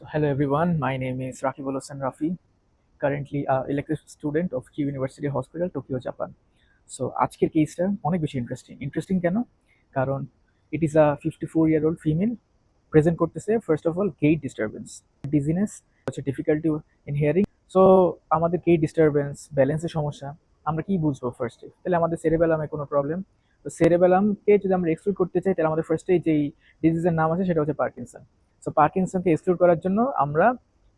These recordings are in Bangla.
So hello everyone, my name is Rakibul Hossain Rafi, currently elective student of Q University Hospital, Tokyo, Japan. So আজকের কেসটা অনেক বেশি ইন্টারেস্টিং কেন? কারণ it is a 54-year-old female present করতেছে first of all gait disturbance, dizziness, হচ্ছে ডিফিকাল্টি ইন হিয়ারিং। সো আমাদের গেট ডিস্টারবেন্স, ব্যালেন্সের সমস্যা, আমরা কি বুঝবো ফার্স্টে? তাহলে আমাদের সেরেবেলামে কোনো প্রবলেম। তো সেরেবেলামকে যদি আমরা এক্সক্লুড করতে চাই তাহলে আমাদের ফার্স্টেই যেই ডিজিজের নাম আছে সেটা হচ্ছে পার্কিনসন। সো পার্কিনসনকে এক্সক্লুড করার জন্য আমরা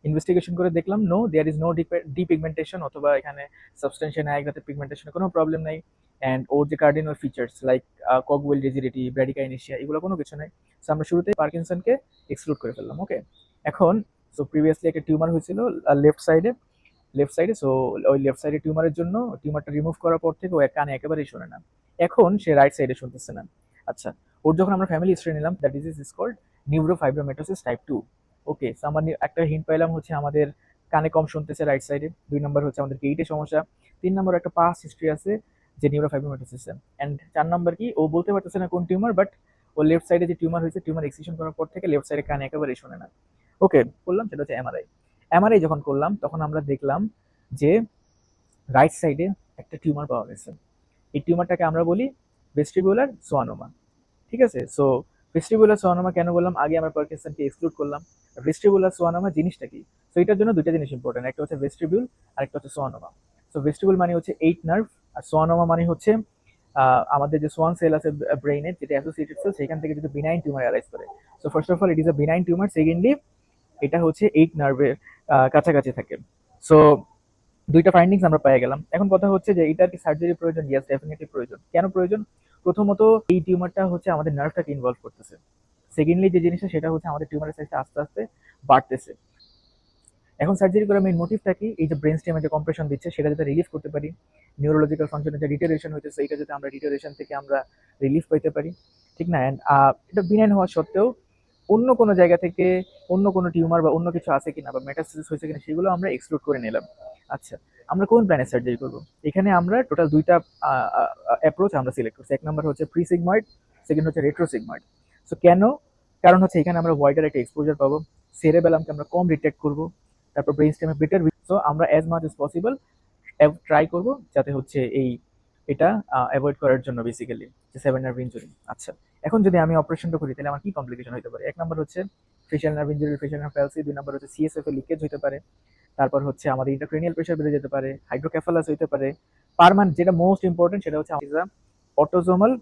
ইনভেস্টিগেশন করে দেখলাম no there is no depigmentation অথবা এখানে সাবস্টেন্সিয়া নায়াগ্রাতে পিগমেন্টেশনের কোনো প্রবলেম নাই। অ্যান্ড ওর যে কার্ডিনাল ফিচার্স লাইক কগওয়েল রিজিডিটি, ব্র্যাডিকাইনেশিয়া, এগুলো কোনো কিছু নাই। সো আমরা শুরুতে পার্কিনসনকে এক্সক্লুড করে ফেললাম। ওকে, এখন সো প্রিভিয়াসলি একটা টিউমার হয়েছিল লেফট সাইডে। সো ওই লেফট সাইডে টিউমারের জন্য টিউমারটা রিমুভ করার পর থেকে ও কানে একেবারেই শোনে না। এখন সে রাইট সাইডে শুনতেছে না। আচ্ছা, ওর যখন আমরা ফ্যামিলি হিস্ট্রি নিলাম, that disease is called neurofibromatosis type 2। Okay, so আমার একটা হিন্ট পাইলাম হচ্ছে আমাদের কানে কম শুনতেছে রাইট সাইডে। 2 নম্বর হচ্ছে আমাদের গেইটে সমস্যা। 3 নম্বর একটা পাস্ট হিস্ট্রি আছে যে নিউরোফাইব্রোমেটোসিস। অ্যান্ড 4 নম্বর কি, ও বলতে পারতেছে না কোন টিউমার, বাট ও লেফট সাইডে যে টিউমার হয়েছে, টিউমার এক্সিশন করার পর থেকে লেফট সাইডে কানে একেবারেই শোনে না। ওকে, করলাম সেটা হচ্ছে এমআরআই যখন করলাম তখন আমরা দেখলাম যে রাইট সাইডে একটা টিউমার পাওয়া গেছে। এই টিউমারটাকে আমরা বলি ভেস্টিবুলার সোয়ানোমা। ঠিক আছে, সো ভেস্টিবুলার সোয়ানোমা কেন বললাম? আগে আমরা পার্কিনসনকে এক্সক্লুড করলাম। ভেস্টিবুলার সোয়ানোমা জিনিসটা কি? সো এটার জন্য দুইটা জিনিস ইম্পর্টেন্ট, একটা হচ্ছে ভেস্টিবিউল আর একটা হচ্ছে সোয়ানোমা। সো ভেস্টিবুল মানে হচ্ছে 8 নার্ভ, আর সোয়ানোমা মানে হচ্ছে আমাদের যে সোয়ান সেল আছে ব্রেইনের, যেটা অ্যাসোসিয়েটেড সেল, সেখান থেকে যদি বিনাইন টিউমার অ্যারাইজ করে। So first of all it is a benign tumour, secondly এটা হচ্ছে 8 নার্ভের কাছাকাছি থাকে। সো দুইটা ফাইন্ডিংস আমরা পেয়ে গেলাম। এখন কথা হচ্ছে যে এটার কি সার্জারি প্রয়োজন? ইয়েস, ডেফিনেটলি প্রয়োজন। কেন প্রয়োজন? প্রথমত এই টিউমারটা হচ্ছে আমাদের নার্ভটাকে ইনভলভ করতেছে। সেকেন্ডলি যে জিনিসটা সেটা হচ্ছে আমাদের টিউমারের সাইজটা আস্তে আস্তে বাড়তেছে। এখন সার্জারি করার মেইন মোটিভটা কি? এই যে ব্রেন স্টেমে যে কম্প্রেশন দিচ্ছে সেটা যাতে রিলিফ করতে পারি, নিউরোলজিক্যাল ফাংশনের যে ডিটেরিয়েশন হইতেছে এইটা যাতে আমরা ডিটেরিয়েশন থেকে আমরা রিলিফ পাইতে পারি, ঠিক না? অ্যান্ড এটা বিনাইন হওয়া সত্ত্বেও অন্য কোনো জায়গা থেকে অন্য কোনো টিউমার বা অন্য কিছু আছে কিনা বা মেটাস্টেসিস হয়েছে কিনা সেগুলো আমরা এক্সক্লুড করে নিলাম। আচ্ছা, আমরা কোন প্ল্যানে সার্জারি করবো? এখানে আমরা টোটাল দুইটা অ্যাপ্রোচ আমরা সিলেক্ট করছি। 1 নম্বর হচ্ছে প্রি সিগময়েড, সেকেন্ড হচ্ছে রেট্রো সিগময়েড। সো কেন? কারণ হচ্ছে এখানে আমরা ওয়াইডার একটা এক্সপোজার পাবো, সেরেবেলামকে আমরা কম ডিটেক্ট করবো, তারপর ব্রেন স্টেমে বেটার। সো আমরা as much as possible try করবো যাতে হচ্ছে এটা অ্যাভয়েড করার জন্য বেসিক্যালি যে 7 নার্ভ ইঞ্জুরি। আচ্ছা, এখন যদি আমি অপারেশনটা করি তাহলে আমার কি কমপ্লিকেশন হতে পারে? 1 নম্বর হচ্ছে facial nerve injury, facial nerve palsy. 2 নম্বর হচ্ছে সিএসএফ এর লিকেজ হতে পারে। তারপর হচ্ছে আমাদের ইন্টারক্রেনিয়াল প্রেশার বেড়ে যেতে পারে, হাইড্রোকেফালাস হতে পারে। পারমানেন্ট যেটা মোস্ট ইম্পর্টেন্ট সেটা হচ্ছে autosomal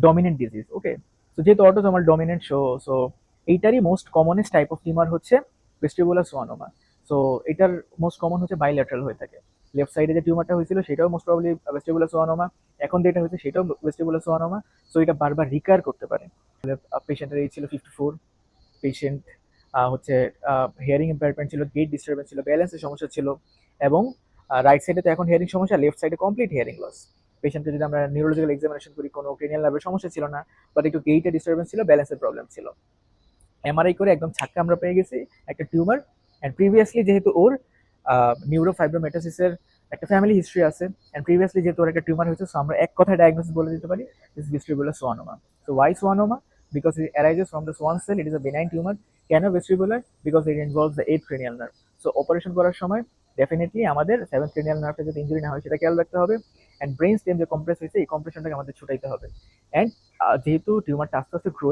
dominant disease. Okay, so যেহেতু অটোজোমাল ডমিনেন্ট সো এইটারই most commonest type of tumour হচ্ছে ভেস্টিবুলার সোয়ানোমা। সো এটার মোস্ট কমন হচ্ছে বাইল্যাটারাল হয়ে থাকে। লেফট সাইডে যে টিউমারটা হয়েছিল সেটাও মোস্ট প্রবলি ভেস্টিবুলার সোয়ানোমা, এখন যেটা হয়েছে সেটাও ভেস্টিবুলার সোয়ানোমা। সো এটা বারবার রিকার করতে পারে। পেশেন্টের এই ছিল 54। পেশেন্ট হচ্ছে হিয়ারিং ইম্পেয়ারমেন্ট ছিল, গেট ডিস্টারবেন্স ছিল, ব্যালেন্সের সমস্যা ছিল, এবং রাইট সাইডে তো এখন হিয়ারিং সমস্যা, লেফট সাইডে কমপ্লিট হিয়ারিং লস। পেশেন্টকে যদি আমরা নিউরোলজিক্যাল এক্সামিনেশন করি কোনো ক্রেনিয়াল নার্ভের সমস্যা ছিল না, বাট একটু গেইটে ডিস্টারবেন্স ছিল, ব্যালেন্সের প্রবলেম ছিল। এমআরআই করে একদম ছাক্কা আমরা পেয়ে গেছি একটা টিউমার। অ্যান্ড প্রিভিয়াসলি যেহেতু ওর নিউরোফাইব্রোমেটাসিসের একটা ফ্যামিলি হিস্ট্রি আছে, অ্যান্ড প্রিভিয়াসলি যেহেতু ওর একটা টিউমার হয়েছে, সো আমরা এক কথায় ডায়াগনোসিস বলে দিতে পারি this vestibular schwannoma. So why schwannoma? Because it arises from the Schwann cell, it is a benign tumour. কেন vestibular? Because it involves the 8 cranial nerve. So operation করার সময় ডেফিনেটলি আমাদের 7 ক্রেনিয়াল নার্ভে যদি ইঞ্জুরি না হয় সেটা খেয়াল রাখতে হবে। অ্যান্ড ব্রেন স্টেম যে কম্প্রেস হয়েছে এই কম্প্রেশনটাকে আমাদের ছুটাইতে হবে। অ্যান্ড যেহেতু টিউমারটা আস্তে আস্তে গ্রো